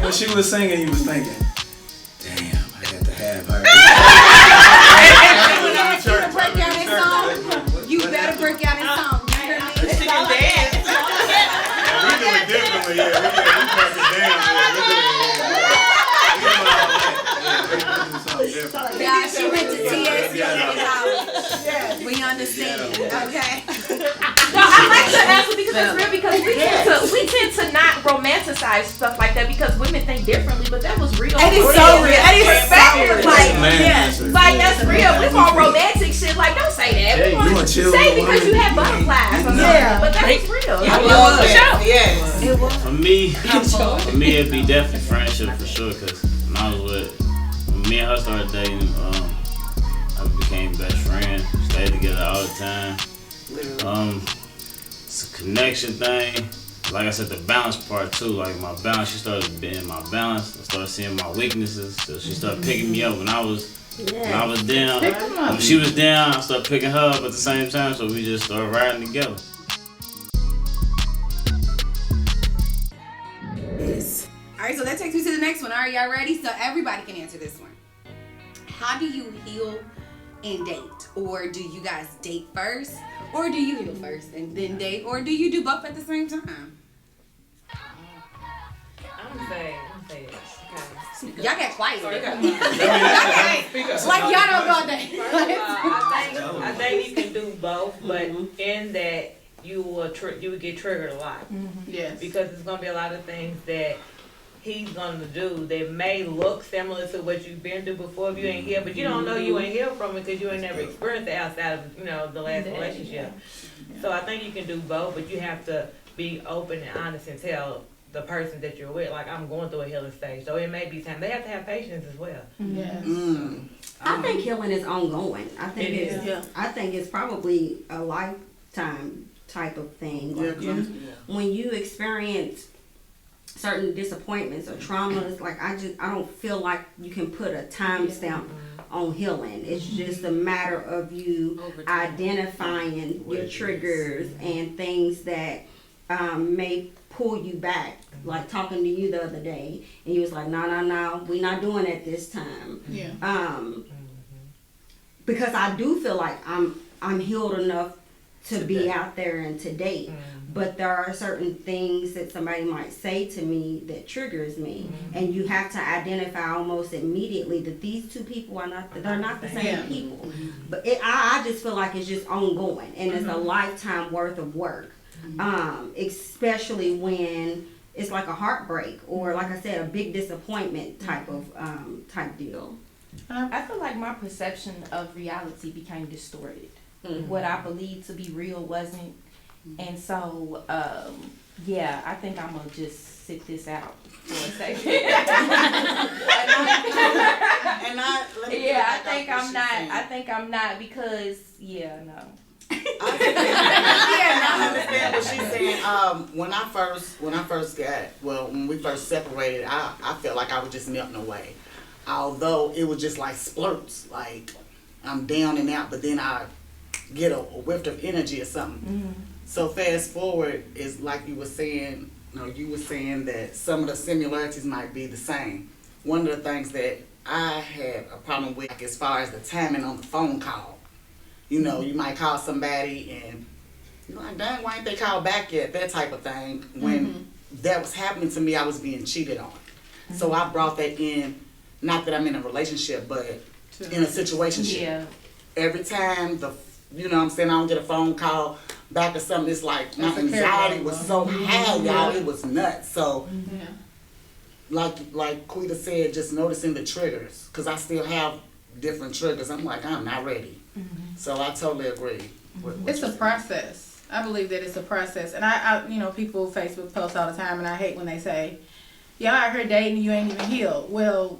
when she was singing, you was thinking, damn, I got to have her. You better break out that song. You hear me? She can dance. We do it differently. Yeah, we break it down. Yeah, she went to TSC. We understand. Okay. No, I like to answer because it's real. Because we tend to not romanticize stuff like that because women think differently. But that was real. It is so real. It is Perspective, like, Man, like that's real. We call romantic shit. Like, don't say that. We you want want to chill say with because you women. had butterflies. Or Yeah. but that was real. I love For that. sure. Yes. It was. For me, it'd be definitely friendship for sure. Cause when I was when me and her started dating, I became best friends. Stayed together all the time. It's a connection thing. Like I said, the balance part too. Like my balance, she started being my balance. I started seeing my weaknesses, so she started picking me up when I was down. When she was down, I started picking her up at the same time. So we just started riding together. All right, so that takes me to the next one. All right, y'all ready? So everybody can answer this one. How do you heal and date? Or do you guys date first? Or do you heal first and then date? Or do you do both at the same time? I'm saying this. Okay. Y'all got quiet. Speak up. Like y'all don't go date. I think you can do both, but in that you would get triggered a lot. Yes. Because there's gonna be a lot of things that he's gonna do that may look similar to what you've been through before if you ain't here, but you don't know you ain't here from it because you ain't never experienced it outside of the last relationship. So I think you can do both, but you have to be open and honest and tell the person that you're with, like, I'm going through a healing stage. So it may be time. They have to have patience as well. Yes. I think healing is ongoing. I think It it's is. I think it's probably a lifetime type of thing. Like when you experience certain disappointments or traumas, like I don't feel like you can put a time stamp on healing. It's just a matter of you identifying your triggers and things that may pull you back. Like talking to you the other day, and you was like, no, we're not doing it this time. Yeah. Because I do feel like I'm healed enough to be out there and to date. But there are certain things that somebody might say to me that triggers me, and you have to identify almost immediately that these two people are not the same people. But I just feel like it's just ongoing, and it's a lifetime worth of work. Especially when it's like a heartbreak or, like I said, a big disappointment type deal. I feel like my perception of reality became distorted. What I believed to be real wasn't. And so, I think I'm going to just sit this out for a second. I think I'm not because, no. I understand what she's saying. When we first separated, I felt like I was just melting away. Although it was just like splurts, like I'm down and out, but then I get a whiff of energy or something. So fast forward is like you were saying, you were saying that some of the similarities might be the same. One of the things that I had a problem with, like, as far as the timing on the phone call. You might call somebody and you're like, dang, why ain't they called back yet? That type of thing. When that was happening to me, I was being cheated on. So I brought that in, not that I'm in a relationship, but in a situationship. Yeah. Every time I don't get a phone call back or something, it's like my anxiety was so high, y'all. It was nuts. So, like Quita said, just noticing the triggers, because I still have different triggers. I'm like, I'm not ready. So I totally agree. It's a process. I believe that it's a process. And I people Facebook post all the time, and I hate when they say, y'all out here dating, you ain't even healed. Well,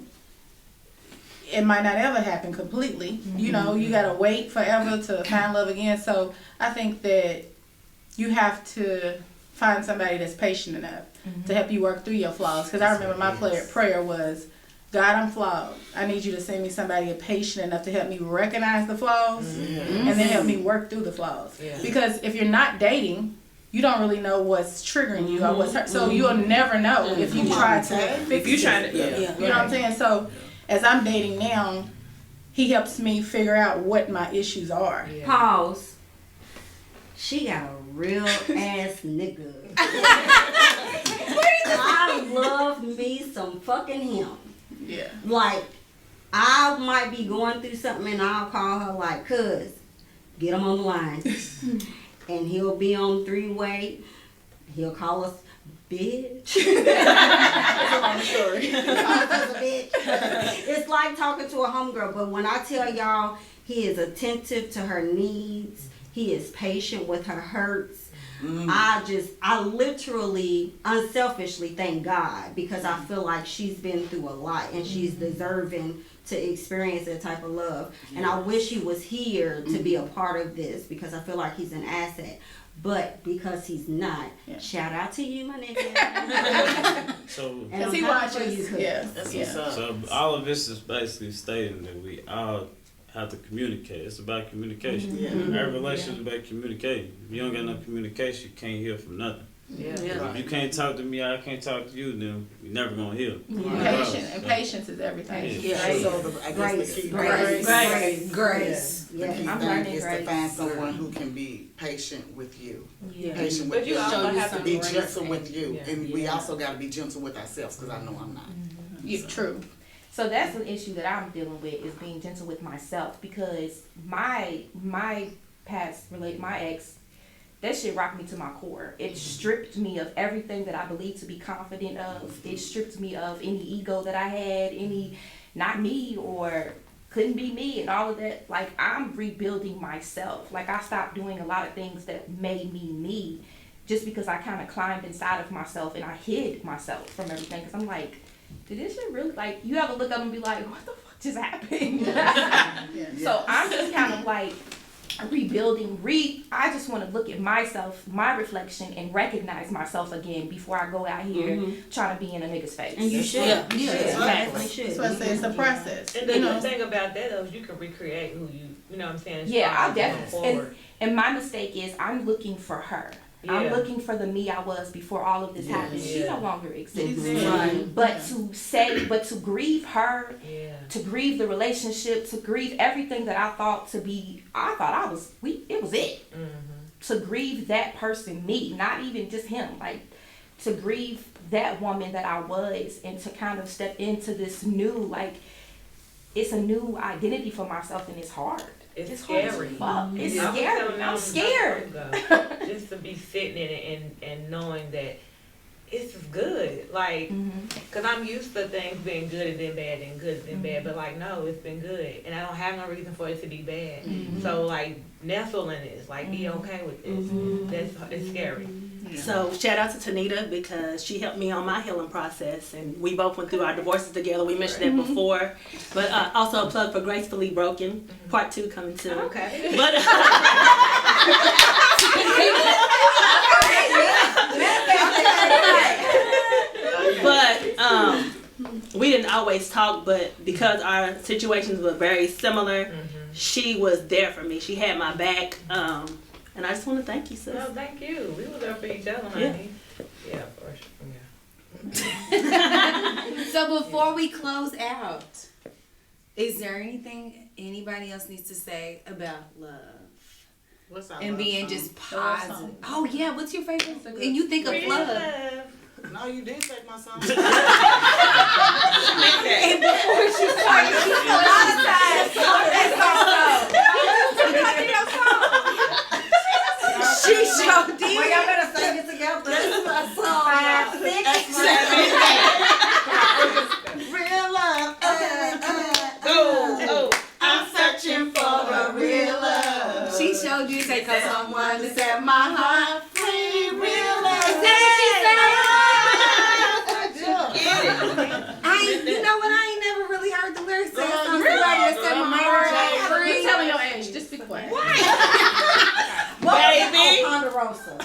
it might not ever happen completely. You gotta wait forever to find love again. So I think that you have to find somebody that's patient enough to help you work through your flaws. Because I remember my prayer was, God, I'm flawed. I need you to send me somebody patient enough to help me recognize the flaws and then help me work through the flaws. Because if you're not dating, you don't really know what's triggering you or what's hurt. So you'll never know if you try to fix You it. trying to, You know what I'm saying? So as I'm dating now, he helps me figure out what my issues are. Pause. She got a real ass nigga. I love me some fucking him. Yeah. Like, I might be going through something and I'll call her like, cuz, get him on the line. And he'll be on 3-way. He'll call us bitch. It's a long story. He calls us a bitch. It's like talking to a homegirl, but when I tell y'all, he is attentive to her needs. He is patient with her hurts. I literally, unselfishly thank God because I feel like she's been through a lot and she's deserving to experience that type of love. And I wish he was here to be a part of this because I feel like he's an asset. But because he's not, shout out to you, my nigga. So, And I'm he happy for watches, you, cuz. yeah. That's what's up. so all of this is basically stating that we all have to communicate. It's about communication. Every relationship is about communicating. If you don't got no communication, you can't hear from nothing. If you can't talk to me, I can't talk to you, then we never gonna heal. Patience is everything. Yeah. So I guess the key Grace. The key I'm thing learning is to grace. find someone who can be patient with you. Yeah. Patient But with you you. also have to Be grace gentle and- with you. yeah. And we also got to be gentle with ourselves because I know I'm not. True. So that's an issue that I'm dealing with is being gentle with myself because my past relate my ex, that shit rocked me to my core. It stripped me of everything that I believed to be confident of. It stripped me of any ego that I had, any not me or couldn't be me and all of that. Like I'm rebuilding myself. Like I stopped doing a lot of things that made me me just because I kind of climbed inside of myself and I hid myself from everything because I'm like, did this shit really, like, you ever look up and be like, what the fuck just happened? So I'm just kind of like rebuilding, I just want to look at myself, my reflection, and recognize myself again before I go out here trying to be in a nigga's face. And you should. Yeah. You should. Exactly. You should. That's what I say. It's a process. And the good thing about that though is you can recreate who you know what I'm saying? Yeah, I'll going definitely. forward. And my mistake is I'm looking for her. I'm Yeah. looking for the me I was before all of this happened. She no longer exists. Right. But to grieve her, Yeah. to grieve the relationship, to grieve everything that I thought to be, it was it. To grieve that person, me, not even just him, like to grieve that woman that I was and to kind of step into this new, like, it's a new identity for myself and it's hard. It's hard as scary. fuck. It's I was scary. telling them I'm scared. Just to be sitting in it and knowing that it's good. Like, because I'm used to things being good and then bad and good and then bad. But, like, no, it's been good. And I don't have no reason for it to be bad. So, like, nestle in this. Like, be okay with this. It's scary. So shout out to Tanita because she helped me on my healing process and we both went through our divorces together. We mentioned that before. But also a plug for Gracefully Broken. Part 2 coming soon. Okay. But we didn't always talk, but because our situations were very similar, she was there for me. She had my back. And I just want to thank you, sis. No, thank you. We were there for each other, honey. Yeah, for sure. Yeah. So before we close out, is there anything anybody else needs to say about love? What's our And love being song? just positive. Oh yeah, what's your favorite? And you think of Real love. No, you did take my song. And before she started, she a lot of times that song. She sure did. Well, y'all better sing it together. This is my song. 5, 6, 7, 8. Real love. I'm searching for the real love. She sure did take her someone to Set my heart free. Real love. You know what? I ain't never really heard the lyrics. So I'm Really? ready to set my heart free. You're telling your age. Just be quiet. Baby. Ponderosa.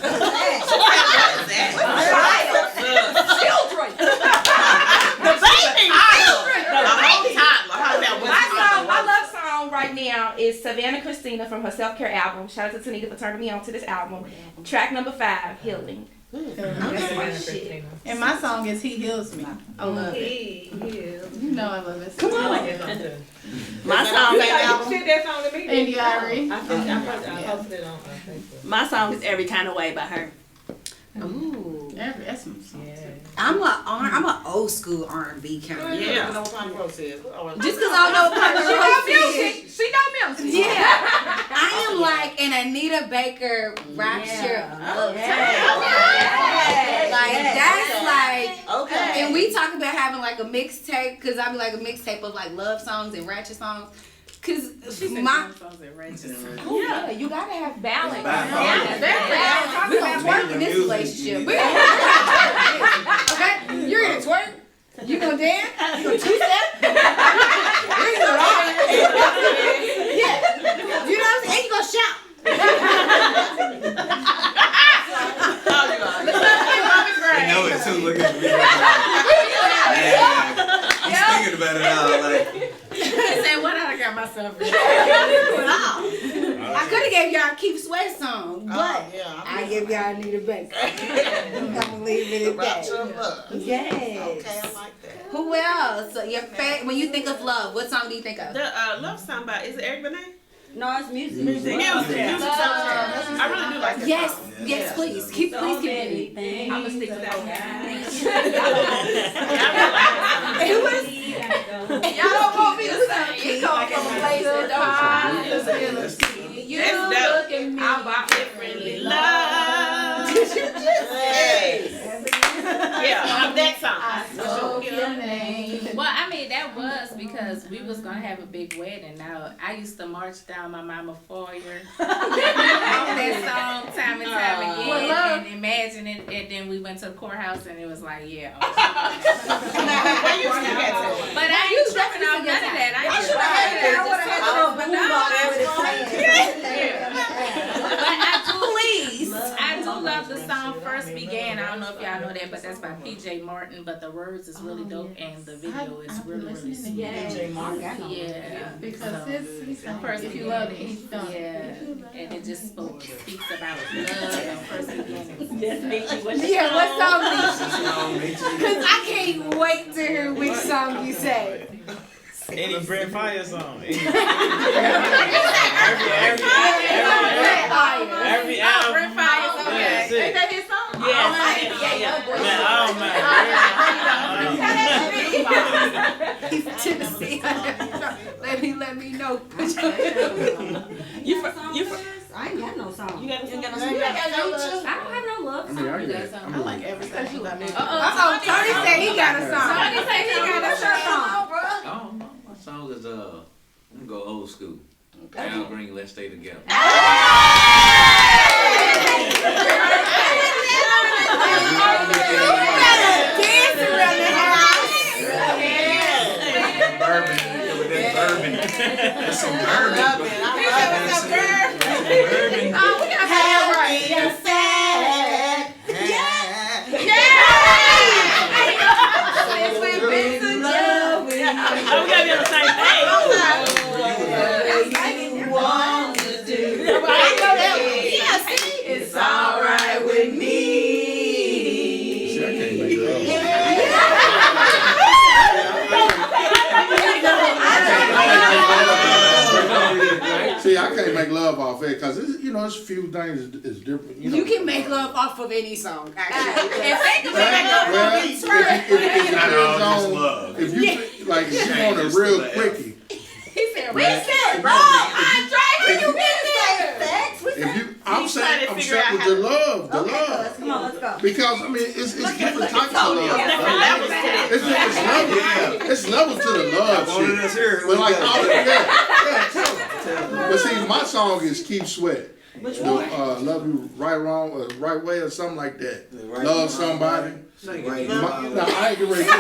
Children. The baby! My love song right now out is Savannah Christina from her self-care album. Shout out to Tanita for turning me on to this album. Track number 5, Healing. That's my shit. And my song is He Heals Me. I love it. He heals. You know I love it. Come on. I like that song too. My song, You sent that song to me. And you already. I posted it on Facebook. my song is Every Kind of Way by her. Ooh. That's some song. I'm a old school R&B kind of. Yeah. I know what Pop Rose is. Just because I don't know what Pop Rose is. She know music. Yeah. I am like an Anita Baker rapture. Like that's like Okay. and we talk about having like a mixtape because I be like a mixtape of like love songs and ratchet songs. Cause my Yeah, you gotta have balance. Balance. we gonna twerk in this relationship. We gonna okay, you're gonna twerk. You gonna dance. You gonna two-step. We're gonna rock. Yeah, you know what I'm saying. And you gonna shout. You know it too. Look at me. He's thinking about it all. Like, Say what I got myself in. I could have gave y'all Keith Sweat song, but I give y'all Anita Baker. I'm gonna leave it at that. Yes. Okay, I like that. Who else? So when you think of love, what song do you think of? The love song by, is it Eric Benet? No, it's music. Music song. I really do like that Yes, song. yes, please. Keep it. I'm gonna stick to that. It was. Y'all don't want me to sing. You come from a place that don't You look at me differently, love. Did you just say? Yeah, that song. Your name. Well, I mean, that was because we was gonna have a big wedding. Now, I used to march down my mama foyer on that song time and time again, and imagine it. And then we went to the courthouse, and it was like, yeah. But I ain't tripping off none of that. I ain't I do love the song First Began. I don't know if y'all know that, but that's by PJ Martin. But the words is really dope, and the video is really sweet. PJ Martin. Yeah, Because it's First if you love it, Beginnings. he's done. Yeah, and it just speaks about love and first beginnings. Yeah, what song did you? Because I can't wait to hear which song you say. Any Brent Fire song. Every album. Brent Fire song. That's it. Ain't that his song? Yeah. He's Tennessee. Let me know. I ain't got no song. You got no song? I don't have no love song. I like everything you got me. Uh-oh, Tony said he got a song. Tony said he got a song. Oh, my song is I'm gonna go old school. Al Green, Let's Stay Together. bourbon. With that bourbon. That's some bourbon. Bourbon. Oh, we got happy and sad. Since we've been in love with you. Oh, we gotta be on the same page. You want to do. It's alright with me. See, I can't make love. See, I can't make love off it because it's a few things is different. You can make love off of any song, actually. If you want a real quickie. He said, reset, bro. I'm driving you I'm set with the love, Come on, let's go. because it's different types of love. It's levels to the love shit. But like but see, my song is Keith Sweat. Which one? Love you right, wrong, or right way, or something like that. Love somebody. No, I ain't getting ready to I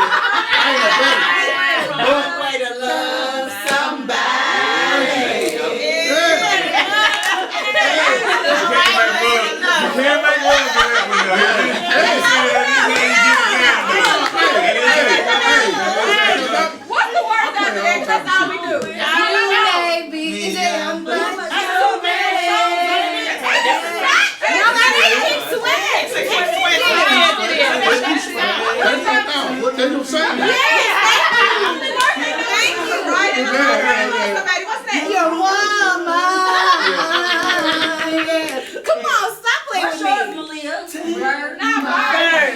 ain't Way to love somebody. You can't make love to that one What's the word after that? That's all we do. You, baby. Is it What they don't say? Thank you. Right. Somebody, what's that? Your mama. Come on, stop playing with me. Bird. Not bird.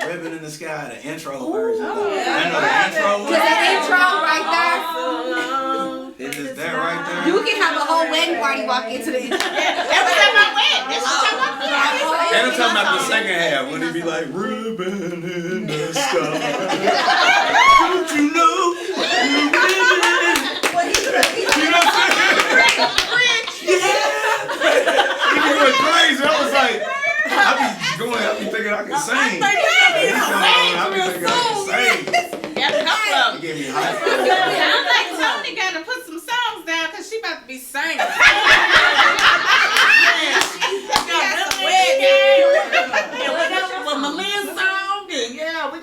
Ribbon in the Sky, the intro version. Yeah. I know the intro. Cause that intro right there. It's just that right there. You can have a whole wedding party walk into the intro. That was at my wedding. That's what y'all talking about. And I'm talking about the second half when he be like, ribbon in the sky. Don't you know? You know what I'm saying? He went crazy. I was like, I be thinking I can sing. I be thinking I can sing. He gave me high five. I'm like, Tony gotta put some songs down because she about to be singing.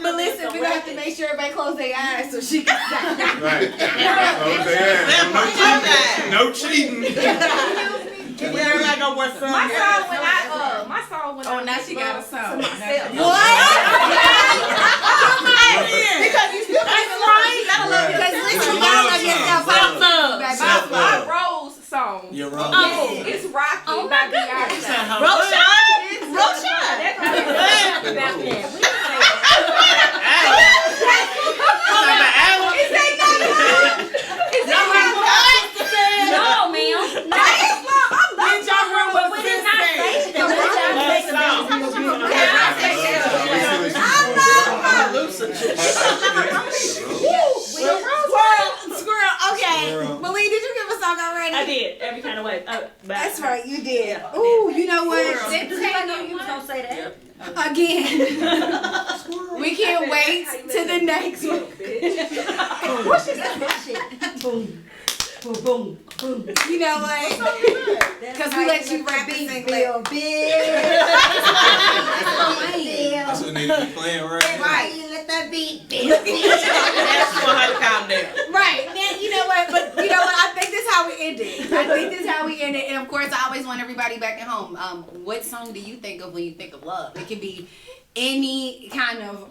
But listen, we have to make sure everybody close their eyes so she can sing. Right. No cheating. Everybody gonna wear some. My song when Oh, now she got a song. What? Because you still got to learn. You gotta love because listen, you gotta love yourself. My Rose song. You're wrong. Oh, it's Rocky by Beyonce. Roshan. That's how No, ma'am. Squirrel. Okay. Malie, did you give a song already? I did every kind of way. That's right, you did. Ooh, you know what? I know you was gonna say that. Again, we can't wait to the next one. What's that shit? Boom, boom, boom, boom. You know what? Because we let you rap and sing. Real big. That's what need to be playing right now. Right. Let that beat. That's for her to calm down. Right. Then you know what? But you know what? I think this is how we ended. And of course, I always want everybody back at home. What song do you think of when you think of love? It can be any kind of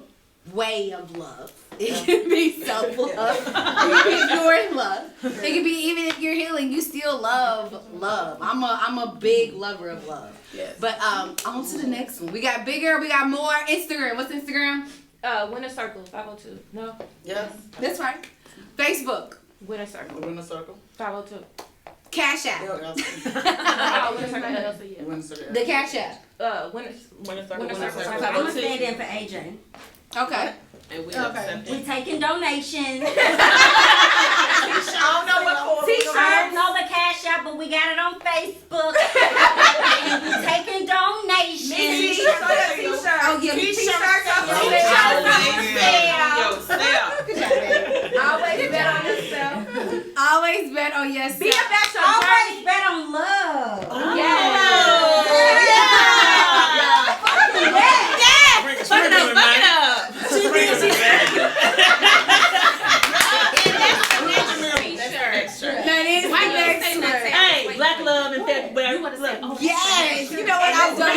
way of love. It can be self-love. It can be ignoring love. It can be even if you're healing, you still love love. I'm a big lover of love. Yes. But on to the next one. We got bigger. We got more. Instagram. What's Instagram? Winner Circle 502. No, Yes. That's right. Facebook. Winner Circle Win the circle. 502. Cash App. Winner Circle LLC. Yeah. Win the circle. The Cash App. Winner Circle. Winner Circle I'm gonna stand in for AJ. Okay. And we Okay. accept We it. taking donations. I don't know what for. I don't know the Cash App, but we got it on Facebook. And we taking donations. Oh yeah, T-shirts. Always bet on yourself. Always bet on yourself. Be about your Always journey. bet on love. Fuck it up. That is the next one. Hey, Black Love in February. You wanna say, oh, Yes, you know what I'm doing.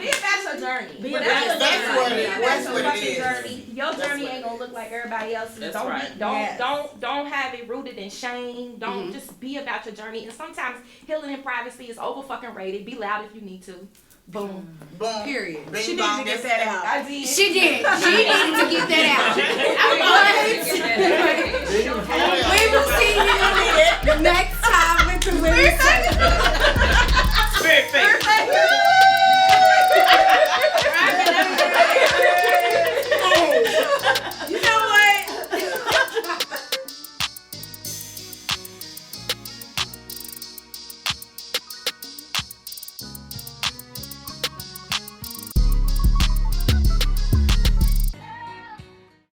Be about your journey. Be about your That's what it- that's what it Fucking is. journey. Your That's journey what ain't gonna look like everybody else's. That's Don't right. don't have it rooted in shame. Don't just be about your journey. And sometimes healing in privacy is over fucking rated. Be loud if you need to. Boom. Boom. Period. Bing She bong, needs to get that's- that out. I did. She did. She needed to get that out. We will see you next time with the Winner